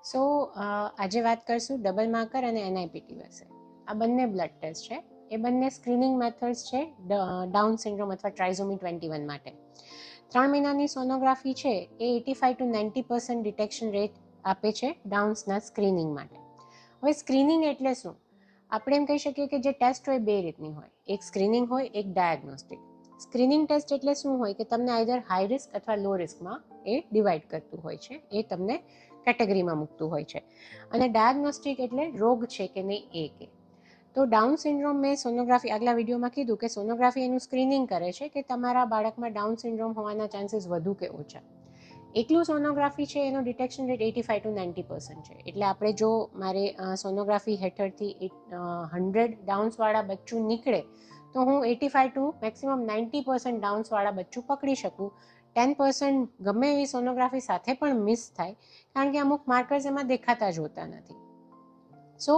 સો આજે વાત કરશું ડબલ માર્કર અને એનઆઈપીટી વિશે. આ બંને બ્લડ ટેસ્ટ છે. એ બંને સ્ક્રીનિંગ મેથડ્સ છે ડાઉન સિન્ડ્રોમ અથવા ટ્રાઇઝોમી 21 માટે. 3 મહિનાની સોનોગ્રાફી છે એ 85 to 90% ડિટેક્શન રેટ આપે છે ડાઉન્સના સ્ક્રીનિંગ માટે. હવે સ્ક્રીનિંગ એટલે શું? આપણે એમ કહી શકીએ કે જે ટેસ્ટ હોય બે રીતની હોય, એક સ્ક્રીનિંગ હોય, એક ડાયગ્નોસ્ટિક. સ્ક્રીનિંગ ટેસ્ટ એટલે શું હોય કે તમને આઈધર હાઈ રિસ્ક અથવા લો રિસ્કમાં એ ડિવાઈડ કરતું હોય છે, એ તમને કેટેગરીમાં મૂકતું હોય છે. અને ડાયગ્નોસ્ટિક એટલે રોગ છે કે નહીં એ કે. તો ડાઉન સિન્ડ્રોમ મેં સોનોગ્રાફી આગલા વિડીયોમાં કીધું કે સોનોગ્રાફી એનું સ્ક્રીનિંગ કરે છે કે તમારા બાળકમાં ડાઉન સિન્ડ્રોમ હોવાના ચાન્સીસ વધુ કે ઓછા. એકલું સોનોગ્રાફી છે એનો ડિટેક્શન રેટ 85 to 90% છે. એટલે આપણે જો મારે સોનોગ્રાફી હેઠળથી 100 ડાઉન્સવાળા બચ્ચું નીકળે તો હું 85 to મેક્સિમમ 90% ડાઉન્સવાળા બચ્ચું પકડી શકું. 10% ગમે એવી સોનોગ્રાફી સાથે પણ મિસ થાય, કારણ કે અમુક માર્કર્સ એમાં દેખાતા જ હોતા નથી. સો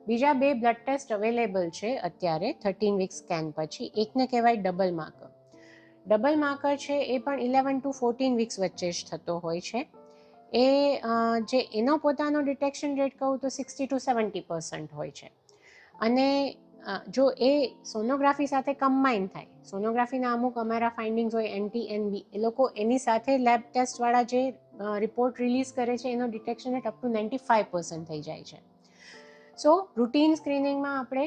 બીજા બે બ્લડ ટેસ્ટ અવેલેબલ છે અત્યારે 13 વીક સ્કેન પછી. એકને કહેવાય ડબલ માર્કર. ડબલ માર્કર છે એ પણ 11 to 14 વીક્સ વચ્ચે જ થતો હોય છે. એ જે એનો પોતાનો ડિટેક્શન રેટ કહું તો 60 to 70% હોય છે. અને જો એ સોનોગ્રાફી સાથે કમ્બાઈન થાય, સોનોગ્રાફીના અમુક અમારા ફાઇન્ડિંગ્સ હોય NT-NB, એ લોકો એની સાથે લેબ ટેસ્ટવાળા જે રિપોર્ટ રિલીઝ કરે છે એનો ડિટેક્શન રેટ અપ ટુ 95% થઈ જાય છે. સો રૂટીન સ્ક્રીનિંગમાં આપણે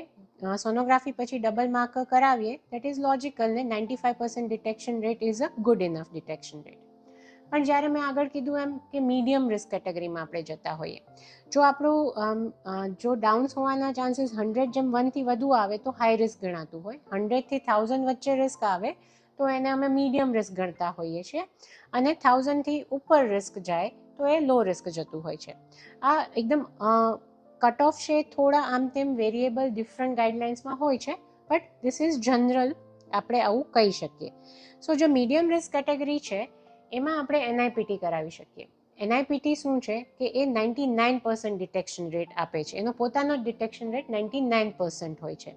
સોનોગ્રાફી પછી ડબલ માર્કર કરાવીએ, દેટ ઇઝ લોજિકલ ને 95% detection rate is a good enough detection rate. પણ જ્યારે મેં આગળ કીધું એમ કે મીડિયમ રિસ્ક કેટેગરીમાં આપણે જતા હોઈએ, જો આપણું જો ડાઉન્સ હોવાના ચાન્સીસ 100 જેમ 1થી વધુ આવે તો હાઈ રિસ્ક ગણાતું હોય, 100થી 1000 વચ્ચે રિસ્ક આવે તો એને અમે મીડિયમ રિસ્ક ગણતા હોઈએ છીએ, અને 1000થી ઉપર રિસ્ક જાય તો એ લો રિસ્ક જતું હોય છે. આ એકદમ કટ ઓફ છે, થોડા આમ તેમ વેરિયેબલ ડિફરન્ટ ગાઈડલાઇન્સમાં હોય છે, બટ ધીસ ઇઝ જનરલ, આપણે આવું કહી શકીએ. સો જો મીડિયમ રિસ્ક કેટેગરી છે એમાં આપણે એનઆઈપીટી કરાવી શકીએ. એનઆઈપીટી શું છે કે એ 99% ડિટેક્શન રેટ આપે છે. એનો પોતાનો ડિટેક્શન રેટ 99% હોય છે.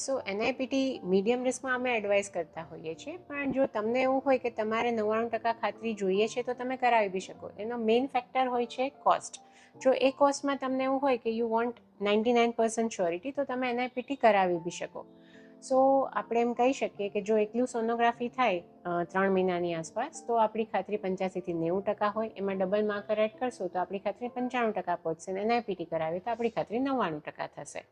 સો એનઆઈપીટી મીડિયમ રિસ્કમાં અમે એડવાઇસ કરતા હોઈએ છીએ, પણ જો તમને એવું હોય કે તમારે 99% ખાતરી જોઈએ છે તો તમે કરાવી બી શકો. એનો મેઇન ફેક્ટર હોય છે કોસ્ટ. જો એ કોસ્ટમાં તમને એવું હોય કે યુ વોન્ટ 99% શ્યોરિટી તો તમે એનઆઈપીટી કરાવી બી શકો. સો આપણે એમ કહી શકીએ કે જો એકલું સોનોગ્રાફી થાય 3 મહિનાની આસપાસ તો આપણી ખાતરી 85થી 90% હોય. એમાં ડબલ માર્કર એડ કરશો તો આપણી ખાતરી 95% પહોંચશે, અને એનઆઈપીટી કરાવીએ તો આપણી ખાતરી 99% થશે.